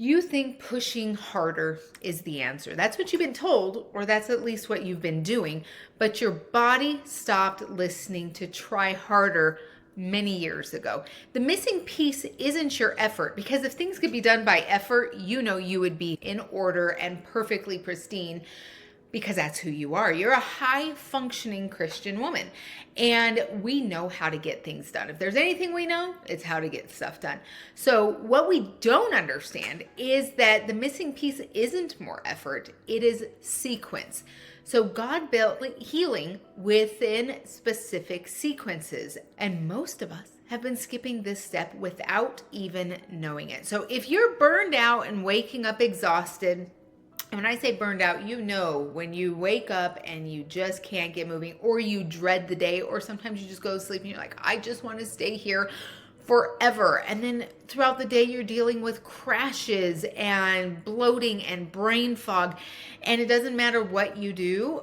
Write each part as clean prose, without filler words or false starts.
You think pushing harder is the answer. That's what you've been told, or that's at least what you've been doing, but your body stopped listening to try harder many years ago. The missing piece isn't your effort, because if things could be done by effort, you would be in order and perfectly pristine, because that's who you are. You're a high functioning Christian woman, and we know how to get things done. If there's anything we know, it's how to get stuff done. So what we don't understand is that the missing piece isn't more effort, it is sequence. So God built healing within specific sequences, and most of us have been skipping this step without even knowing it. So if you're burned out and waking up exhausted, and when I say burned out, when you wake up and you just can't get moving, or you dread the day, or sometimes you just go to sleep and you're like, I just want to stay here forever. And then throughout the day, you're dealing with crashes and bloating and brain fog. And it doesn't matter what you do.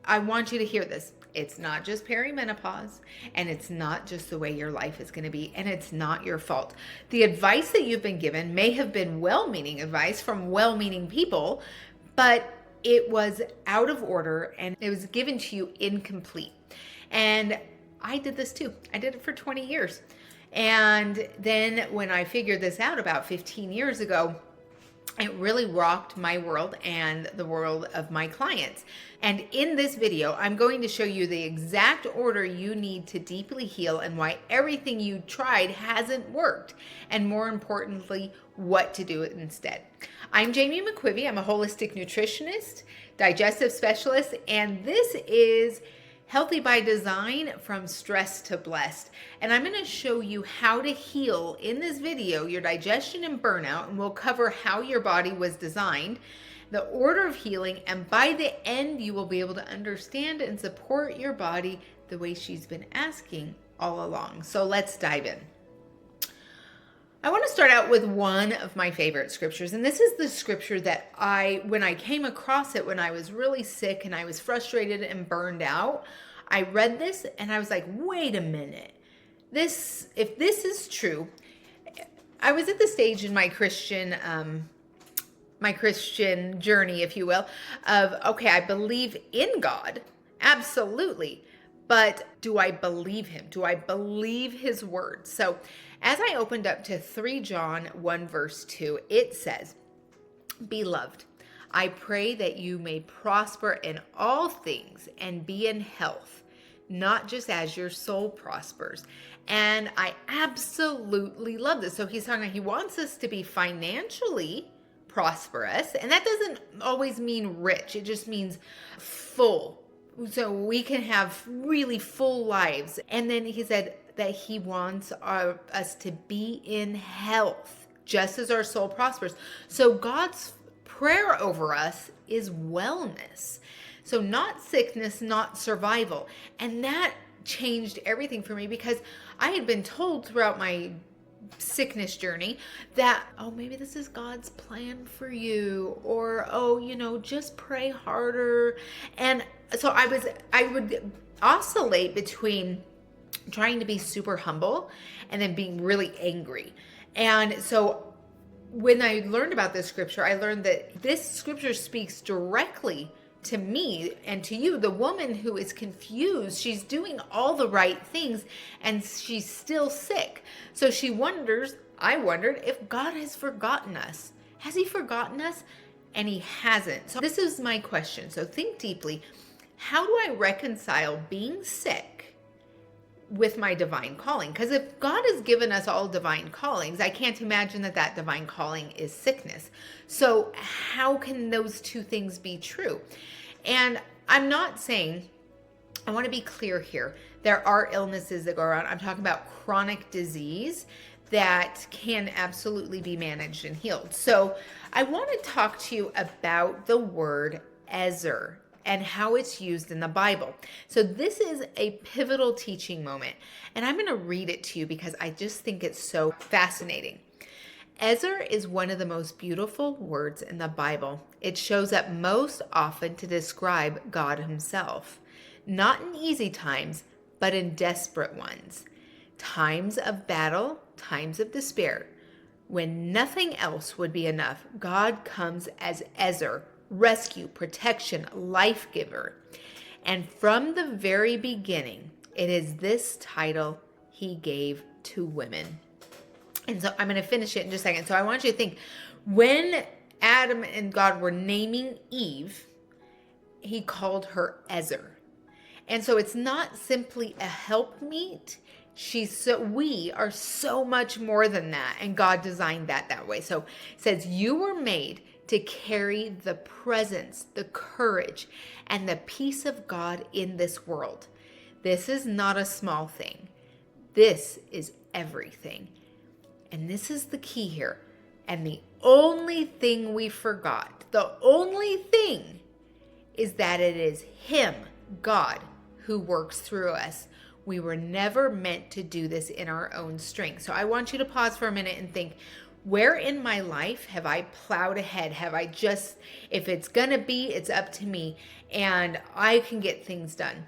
I want you to hear this. It's not just perimenopause, and it's not just the way your life is going to be, and it's not your fault. The advice that you've been given may have been well-meaning advice from well-meaning people, but it was out of order and it was given to you incomplete. And I did this too. I did it for 20 years. And then when I figured this out about 15 years ago, it really rocked my world and the world of my clients. And in this video, I'm going to show you the exact order you need to deeply heal, and why everything you tried hasn't worked. And more importantly, what to do instead. I'm Jamie McQuivey. I'm a holistic nutritionist, digestive specialist, and this is Healthy by Design, from stress to blessed. And I'm going to show you how to heal in this video your digestion and burnout, and we'll cover how your body was designed, the order of healing, and by the end you will be able to understand and support your body the way she's been asking all along. So let's dive in. I want to start out with one of my favorite scriptures, and this is the scripture that when I came across it when I was really sick and I was frustrated and burned out, I read this and I was like, wait a minute. If this is true, I was at the stage in my Christian journey, if you will, of, okay, I believe in God, absolutely, but do I believe him? Do I believe his word? So as I opened up to 3 John 1 verse 2, it says, Beloved, I pray that you may prosper in all things and be in health, not just as your soul prospers. And I absolutely love this. So he's talking, he wants us to be financially prosperous. And that doesn't always mean rich. It just means full. So we can have really full lives. And then he said that he wants us to be in health, just as our soul prospers. So God's prayer over us is wellness. So not sickness, not survival. And that changed everything for me, because I had been told throughout my sickness journey that, maybe this is God's plan for you, or, just pray harder. And so I would oscillate between trying to be super humble and then being really angry. And so when I learned about this scripture, I learned that this scripture speaks directly to me and to you, the woman who is confused. She's doing all the right things and she's still sick. So I wondered if God has forgotten us. Has he forgotten us? And he hasn't. So this is my question. So think deeply. How do I reconcile being sick with my divine calling? Because if God has given us all divine callings, I can't imagine that divine calling is sickness. So how can those two things be true? And I'm not saying, I want to be clear here, there are illnesses that go around. I'm talking about chronic disease that can absolutely be managed and healed. So I want to talk to you about the word Ezer and how it's used in the Bible. So this is a pivotal teaching moment, and I'm going to read it to you because I just think it's so fascinating. Ezer is one of the most beautiful words in the Bible. It shows up most often to describe God himself, not in easy times, but in desperate ones. Times of battle, times of despair. When nothing else would be enough, God comes as Ezer, rescue, protection, life giver. And from the very beginning, it is this title he gave to women. And so I'm going to finish it in just a second. So I want you to think, when Adam and God were naming Eve, he called her Ezer. And so it's not simply a helpmeet. We are so much more than that. And God designed that way. So it says, you were made to carry the presence, the courage, and the peace of God in this world. This is not a small thing. This is everything. And this is the key here. And the only thing we forgot, the only thing, is that it is Him, God, who works through us. We were never meant to do this in our own strength. So I want you to pause for a minute and think, where in my life have I plowed ahead? Have I just, if it's gonna be, it's up to me and I can get things done.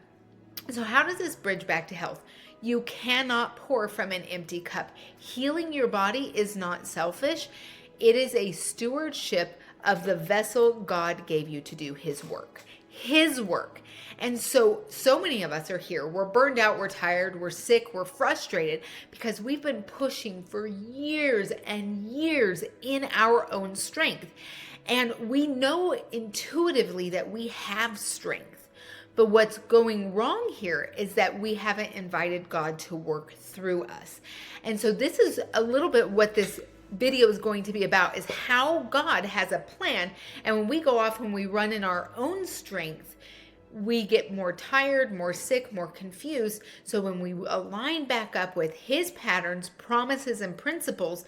So how does this bridge back to health? You cannot pour from an empty cup. Healing your body is not selfish. It is a stewardship of the vessel God gave you to do His work. His work. And so many of us are here. We're burned out, we're tired, we're sick, we're frustrated because we've been pushing for years and years in our own strength. And we know intuitively that we have strength. But what's going wrong here is that we haven't invited God to work through us. And so this is a little bit what this video is going to be about, is how God has a plan. And when we go off and we run in our own strength, we get more tired, more sick, more confused. So when we align back up with His patterns, promises, and principles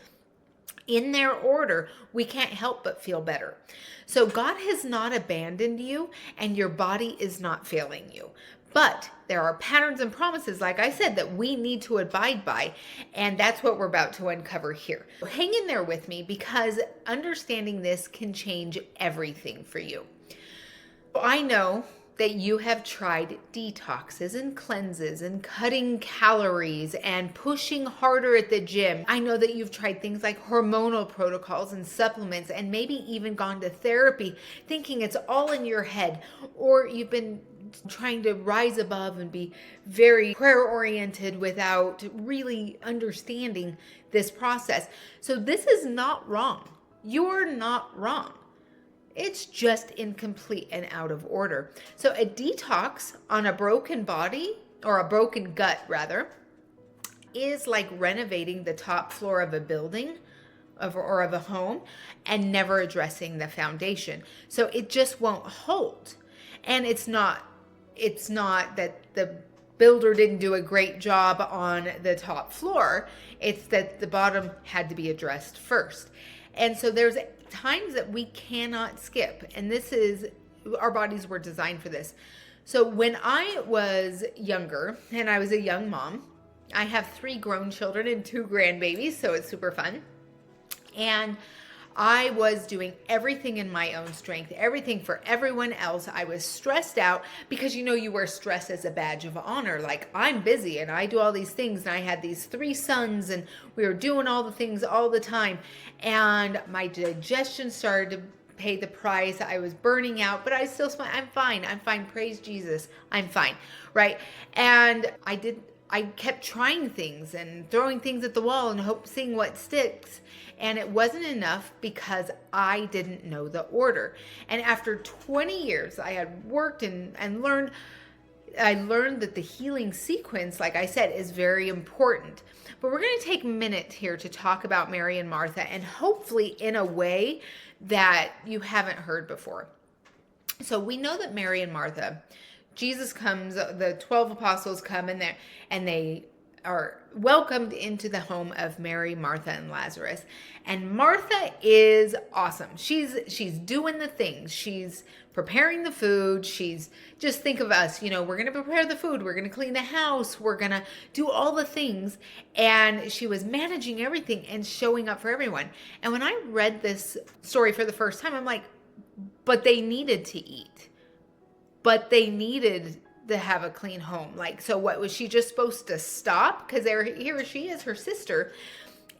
in their order, we can't help but feel better. So God has not abandoned you, and your body is not failing you. But there are patterns and promises, like I said, that we need to abide by. And that's what we're about to uncover here. So hang in there with me, because understanding this can change everything for you. I know that you have tried detoxes and cleanses and cutting calories and pushing harder at the gym. I know that you've tried things like hormonal protocols and supplements, and maybe even gone to therapy thinking it's all in your head, or you've been trying to rise above and be very prayer oriented without really understanding this process. So this is not wrong. You're not wrong. It's just incomplete and out of order. So a detox on a broken body, or a broken gut rather, is like renovating the top floor of a building or of a home and never addressing the foundation. So it just won't hold. And it's not that the builder didn't do a great job on the top floor. It's that the bottom had to be addressed first. And so there's times that we cannot skip. And this is, our bodies were designed for this. So when I was younger and I was a young mom, I have 3 grown children and 2 grandbabies, so it's super fun. And I was doing everything in my own strength, everything for everyone else. I was stressed out because, you wear stress as a badge of honor. Like, I'm busy and I do all these things. And I had these 3 sons and we were doing all the things all the time. And my digestion started to pay the price. I was burning out, but I still smile. I'm fine. Praise Jesus. I'm fine. Right. And I kept trying things and throwing things at the wall and seeing what sticks. And it wasn't enough because I didn't know the order. And after 20 years, I had worked and learned, I learned that the healing sequence, like I said, is very important. But we're going to take a minute here to talk about Mary and Martha, and hopefully in a way that you haven't heard before. So we know that Mary and Martha, Jesus comes, the 12 apostles come in there, and they are welcomed into the home of Mary, Martha, and Lazarus. And Martha is awesome. She's doing the things. She's preparing the food. She's, just think of us, we're going to prepare the food. We're going to clean the house. We're going to do all the things. And she was managing everything and showing up for everyone. And when I read this story for the first time, I'm like, but they needed to eat. But they needed to have a clean home. Like, so what, was she just supposed to stop? Because here she is, her sister.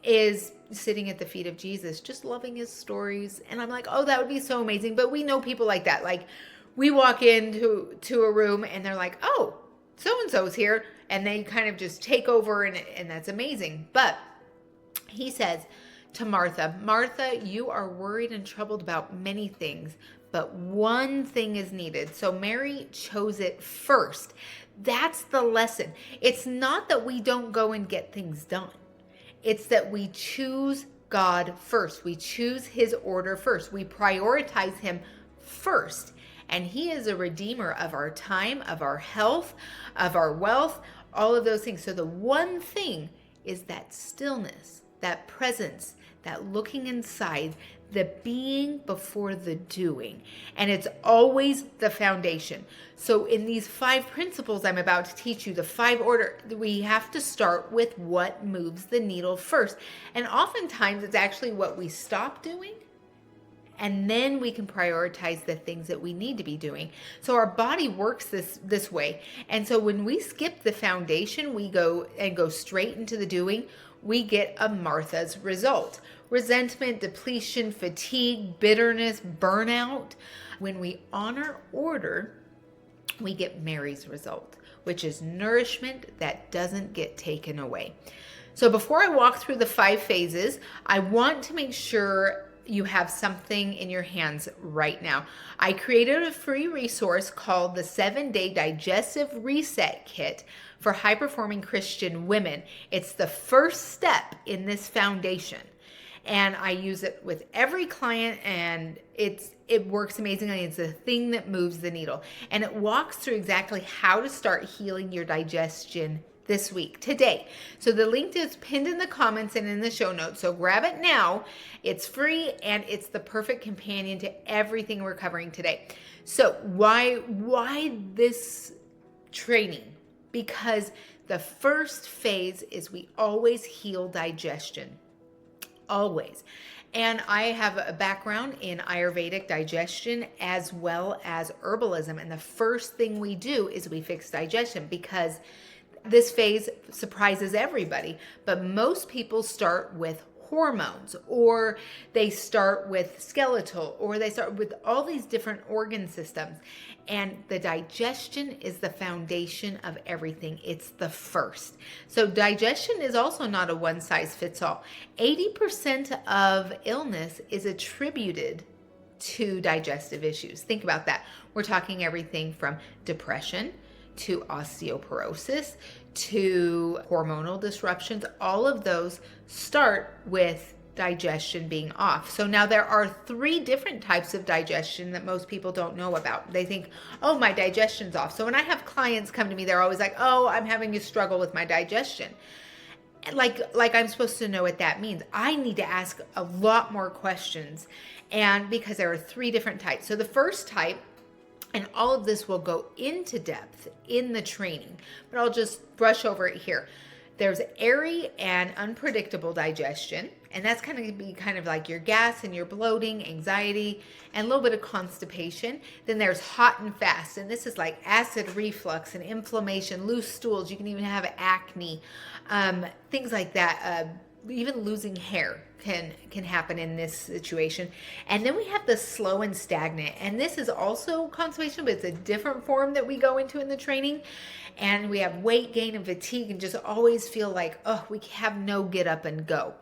is sitting at the feet of Jesus, just loving his stories. And I'm like, oh, that would be so amazing. But we know people like that. Like, we walk into a room and they're like, oh, so-and-so's here. And they kind of just take over, and that's amazing. But he says to Martha, Martha, you are worried and troubled about many things, but one thing is needed. So Mary chose it first. That's the lesson. It's not that we don't go and get things done. It's that we choose God first. We choose his order first. We prioritize him first. And he is a redeemer of our time, of our health, of our wealth, all of those things. So the one thing is that stillness, that presence, that looking inside, the being before the doing. And it's always the foundation. So in these 5 principles I'm about to teach you, the 5 order, we have to start with what moves the needle first. And oftentimes it's actually what we stop doing. And then we can prioritize the things that we need to be doing. So our body works this way. And so when we skip the foundation, we go straight into the doing, we get a Martha's result. Resentment, depletion, fatigue, bitterness, burnout. When we honor order, we get Mary's result, which is nourishment that doesn't get taken away. So before I walk through the 5 phases, I want to make sure you have something in your hands right now. I created a free resource called the 7-Day Digestive Reset Kit for high-performing Christian women. It's the first step in this foundation. And I use it with every client, and it works amazingly. It's the thing that moves the needle. And it walks through exactly how to start healing your digestion this week, today. So the link is pinned in the comments and in the show notes. So grab it now. It's free, and it's the perfect companion to everything we're covering today. So why this training? Because the first phase is we always heal digestion. Always. And I have a background in Ayurvedic digestion as well as herbalism. And the first thing we do is we fix digestion, because this phase surprises everybody, but most people start with hormones, or they start with skeletal, or they start with all these different organ systems. And the digestion is the foundation of everything. It's the first. So digestion is also not a one size fits all. 80% of illness is attributed to digestive issues. Think about that. We're talking everything from depression to osteoporosis, to hormonal disruptions. All of those start with digestion being off. So now there are 3 different types of digestion that most people don't know about. They think, oh, my digestion's off. So when I have clients come to me, they're always like, oh, I'm having a struggle with my digestion. Like I'm supposed to know what that means. I need to ask a lot more questions, and because there are 3 different types. So the first type, and all of this will go into depth in the training, but I'll just brush over it here. There's airy and unpredictable digestion, and that's going to be kind of like your gas and your bloating, anxiety, and a little bit of constipation. Then there's hot and fast, and this is like acid reflux and inflammation, loose stools. You can even have acne, things like that. Even losing hair can happen in this situation. And then we have the slow and stagnant, and this is also constipation, but it's a different form that we go into in the training. And we have weight gain and fatigue, and just always feel like, oh, we have no get up and go.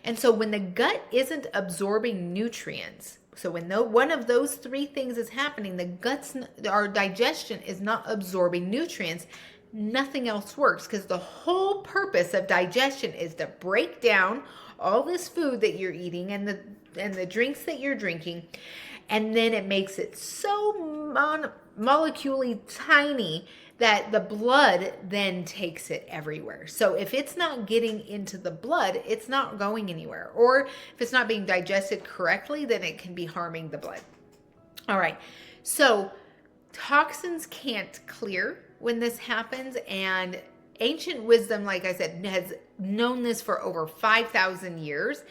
And so when the gut isn't absorbing nutrients, so when one of those 3 things is happening, our digestion is not absorbing nutrients, nothing else works, because the whole purpose of digestion is to break down all this food that you're eating and the drinks that you're drinking, and then it makes it so molecularly tiny that the blood then takes it everywhere. So if it's not getting into the blood, it's not going anywhere. Or if it's not being digested correctly, then it can be harming the blood. All right, so toxins can't clear when this happens, and ancient wisdom, like I said, has known this for over 5,000 years.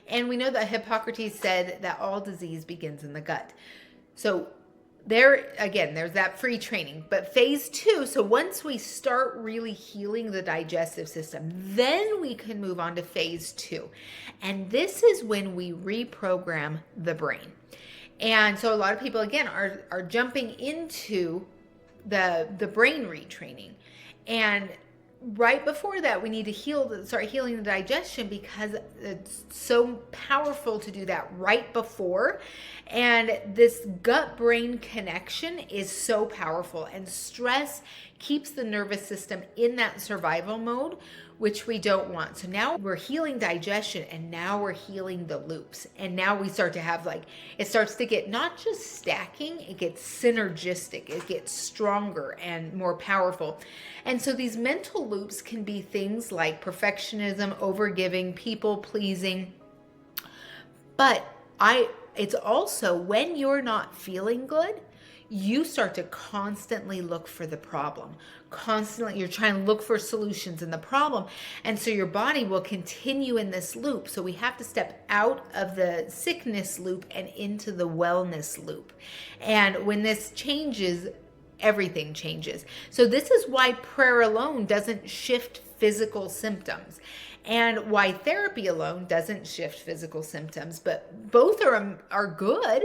And we know that Hippocrates said that all disease begins in the gut. So There, again, there's that free training. But phase 2, so once we start really healing the digestive system, then we can move on to phase 2. And this is when we reprogram the brain. And so a lot of people, again, are jumping into the brain retraining. And right before that, we need to start healing the digestion, because it's so powerful to do that right before. And this gut-brain connection is so powerful. And stress keeps the nervous system in that survival mode, which we don't want. So now we're healing digestion, and now we're healing the loops. And now we start to have, like, it starts to get not just stacking, it gets synergistic, it gets stronger and more powerful. And so these mental loops can be things like perfectionism, overgiving, people pleasing. But it's also when you're not feeling good, you start to constantly look for the problem. Constantly, you're trying to look for solutions in the problem. And so your body will continue in this loop. So we have to step out of the sickness loop and into the wellness loop. And when this changes, everything changes. So this is why prayer alone doesn't shift physical symptoms, and why therapy alone doesn't shift physical symptoms. But both are good,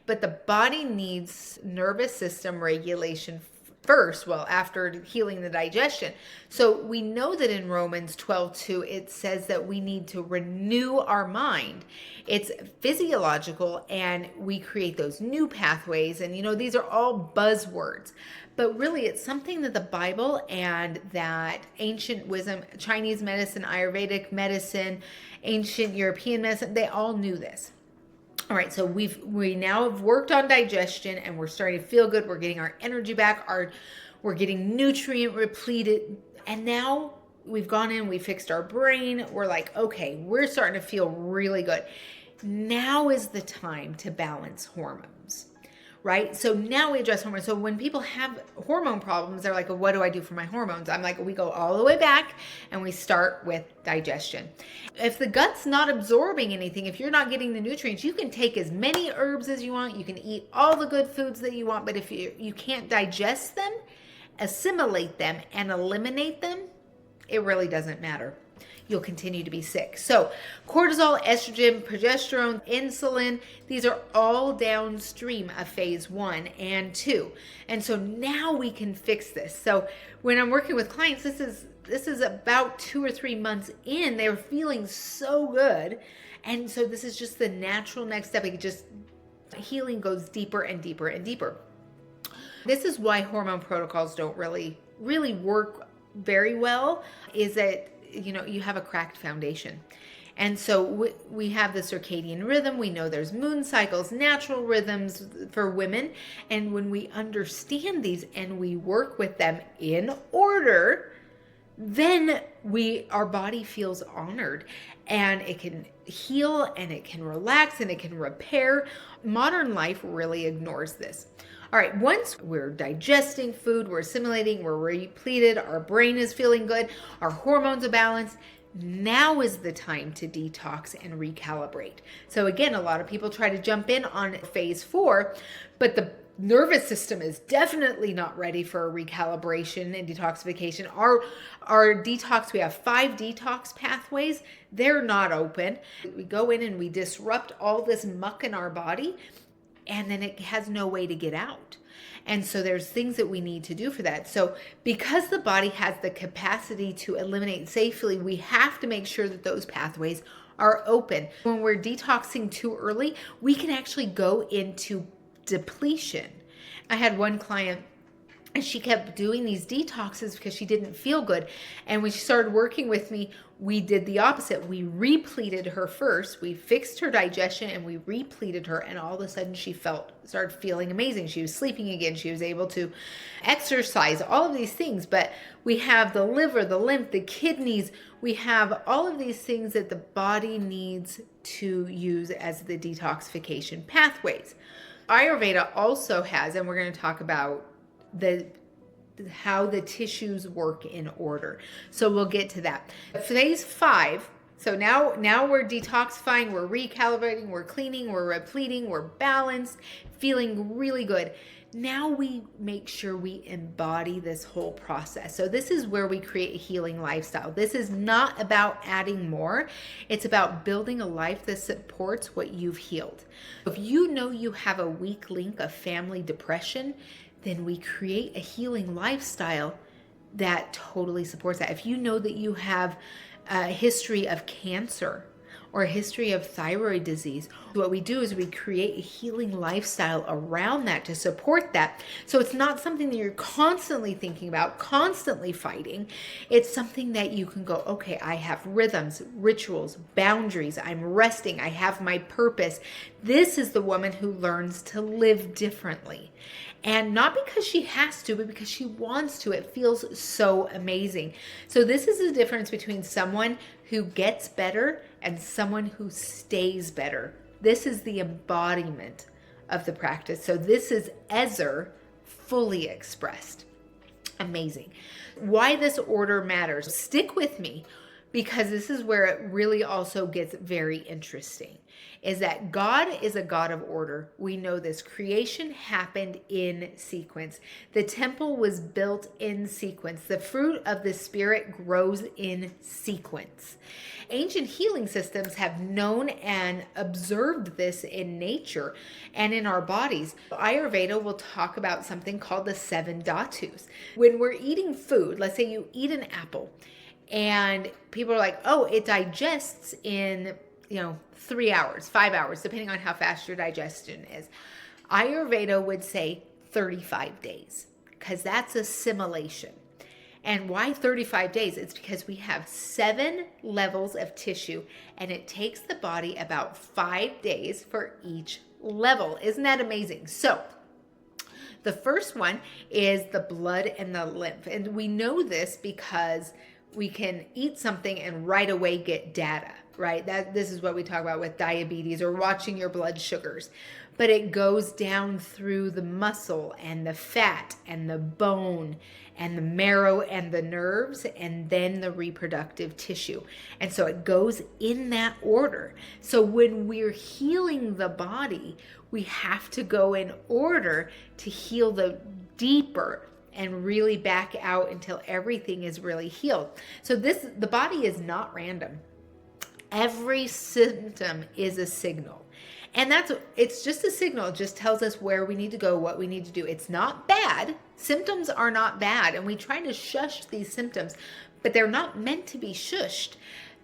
but the body needs nervous system regulation first, well, after healing the digestion. So we know that in Romans 12:2, it says that we need to renew our mind. It's physiological, and we create those new pathways. And, these are all buzzwords. But really, it's something that the Bible and that ancient wisdom, Chinese medicine, Ayurvedic medicine, ancient European medicine, they all knew this. All right, so we now have worked on digestion, and we're starting to feel good. We're getting our energy back. We're getting nutrient repleted, and now we've gone in. We fixed our brain. We're like, okay, we're starting to feel really good. Now is the time to balance hormones, right? So now we address hormones. So when people have hormone problems, they're like, well, what do I do for my hormones? I'm like, we go all the way back, and we start with digestion. If the gut's not absorbing anything, if you're not getting the nutrients, you can take as many herbs as you want. You can eat all the good foods that you want. But if you can't digest them, assimilate them, and eliminate them, it really doesn't matter. You'll continue to be sick. So cortisol, estrogen, progesterone, insulin, these are all downstream of phase 1 and 2. And so now we can fix this. So when I'm working with clients, this is about 2 or 3 months in, they're feeling so good. And so this is just the natural next step. Healing goes deeper and deeper and deeper. This is why hormone protocols don't really work very well, is that you have a cracked foundation. And so we have the circadian rhythm. We know there's moon cycles, natural rhythms for women. And when we understand these and we work with them in order, then our body feels honored, and it can heal, and it can relax, and it can repair. Modern life really ignores this. All right, once we're digesting food, we're assimilating, we're repleted, our brain is feeling good, our hormones are balanced, now is the time to detox and recalibrate. So again, a lot of people try to jump in on phase 4, but the nervous system is definitely not ready for a recalibration and detoxification. Our detox, we have 5 detox pathways. They're not open. We go in and we disrupt all this muck in our body, and then it has no way to get out. And so there's things that we need to do for that. So because the body has the capacity to eliminate safely, we have to make sure that those pathways are open. When we're detoxing too early, we can actually go into depletion. I had one client, and she kept doing these detoxes because she didn't feel good. And when she started working with me, we did the opposite. We repleted her first. We fixed her digestion, and we repleted her. And all of a sudden she started feeling amazing. She was sleeping again. She was able to exercise, all of these things. But we have the liver, the lymph, the kidneys. We have all of these things that the body needs to use as the detoxification pathways. Ayurveda also has, and we're going to talk about how the tissues work in order. So we'll get to that. Phase 5 So now we're detoxifying, we're recalibrating, we're cleaning, we're repleting, we're balanced, feeling really good. Now we make sure we embody this whole process. So this is where we create a healing lifestyle. This is not about adding more. It's about building a life that supports what you've healed. If you know you have a weak link of family depression, then we create a healing lifestyle that totally supports that. If you know that you have a history of cancer or a history of thyroid disease, what we do is we create a healing lifestyle around that to support that. So it's not something that you're constantly thinking about, constantly fighting. It's something that you can go, okay, I have rhythms, rituals, boundaries, I'm resting, I have my purpose. This is the woman who learns to live differently. And not because she has to, but because she wants to. It feels so amazing. So this is the difference between someone who gets better and someone who stays better. This is the embodiment of the practice. So this is Ezer fully expressed. Amazing. Why this order matters. Stick with me, because this is where it really also gets very interesting, is that God is a God of order. We know this. Creation happened in sequence. The temple was built in sequence. The fruit of the Spirit grows in sequence. Ancient healing systems have known and observed this in nature and in our bodies. Ayurveda will talk about something called the 7 dhatus. When we're eating food, let's say you eat an apple, and people are like, oh, it digests in 3 hours, 5 hours, depending on how fast your digestion is. Ayurveda would say 35 days, because that's assimilation. And why 35 days? It's because we have 7 levels of tissue, and it takes the body about 5 days for each level. Isn't that amazing? So the first one is the blood and the lymph. And we know this because we can eat something and right away get data, right? This is what we talk about with diabetes or watching your blood sugars. But it goes down through the muscle and the fat and the bone and the marrow and the nerves and then the reproductive tissue. And so it goes in that order. So when we're healing the body, we have to go in order to heal the deeper and really back out until everything is really healed. So the body is not random. Every symptom is a signal. And it's just a signal. It just tells us where we need to go, what we need to do. It's not bad. Symptoms are not bad. And we try to shush these symptoms, but they're not meant to be shushed.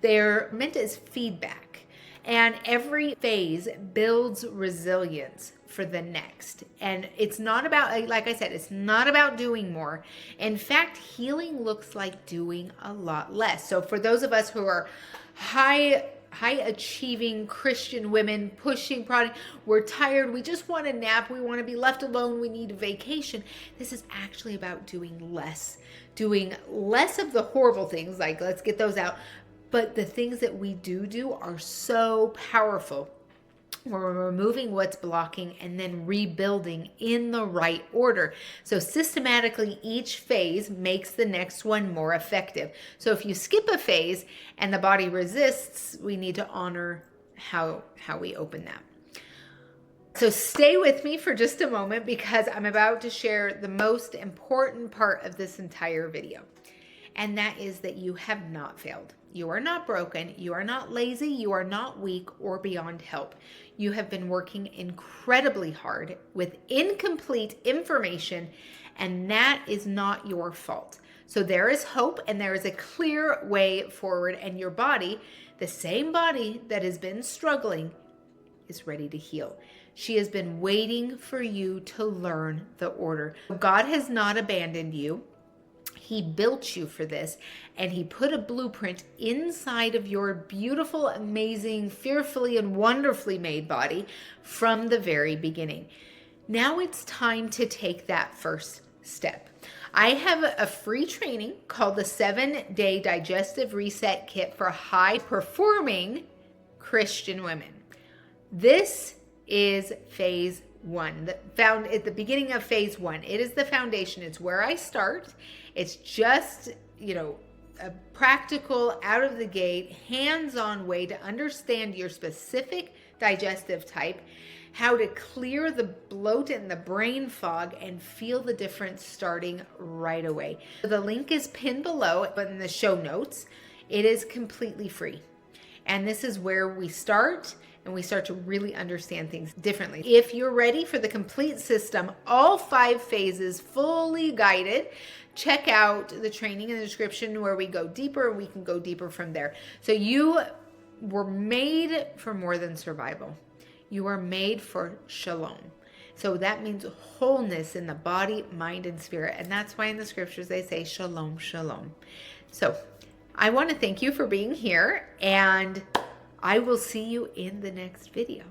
They're meant as feedback. And every phase builds resilience for the next. And it's not about, like I said, it's not about doing more. In fact, healing looks like doing a lot less. So for those of us who are high achieving Christian women, pushing product, we're tired, we just want a nap, we want to be left alone, we need a vacation. This is actually about doing less of the horrible things, like let's get those out. But the things that we do are so powerful. We're removing what's blocking and then rebuilding in the right order. So systematically, each phase makes the next one more effective. So if you skip a phase and the body resists, we need to honor how we open that. So stay with me for just a moment, because I'm about to share the most important part of this entire video. And that is that you have not failed. You are not broken. You are not lazy. You are not weak or beyond help. You have been working incredibly hard with incomplete information, and that is not your fault. So there is hope, and there is a clear way forward, and your body, the same body that has been struggling, is ready to heal. She has been waiting for you to learn the order. God has not abandoned you. He built you for this, and he put a blueprint inside of your beautiful, amazing, fearfully and wonderfully made body from the very beginning. Now it's time to take that first step. I have a free training called the 7-Day Digestive Reset Kit for high-performing Christian women. This is phase 1, found at the beginning of phase 1. It is the foundation. It's where I start. It's just, a practical, out of the gate, hands-on way to understand your specific digestive type, how to clear the bloat and the brain fog and feel the difference starting right away. The link is pinned below, but in the show notes, it is completely free. And this is where we start, and we start to really understand things differently. If you're ready for the complete system, all 5 phases, fully guided, check out the training in the description where we go deeper, and we can go deeper from there. So you were made for more than survival. You are made for shalom. So that means wholeness in the body, mind, and spirit. And that's why in the scriptures they say shalom, shalom. So I want to thank you for being here, and I will see you in the next video.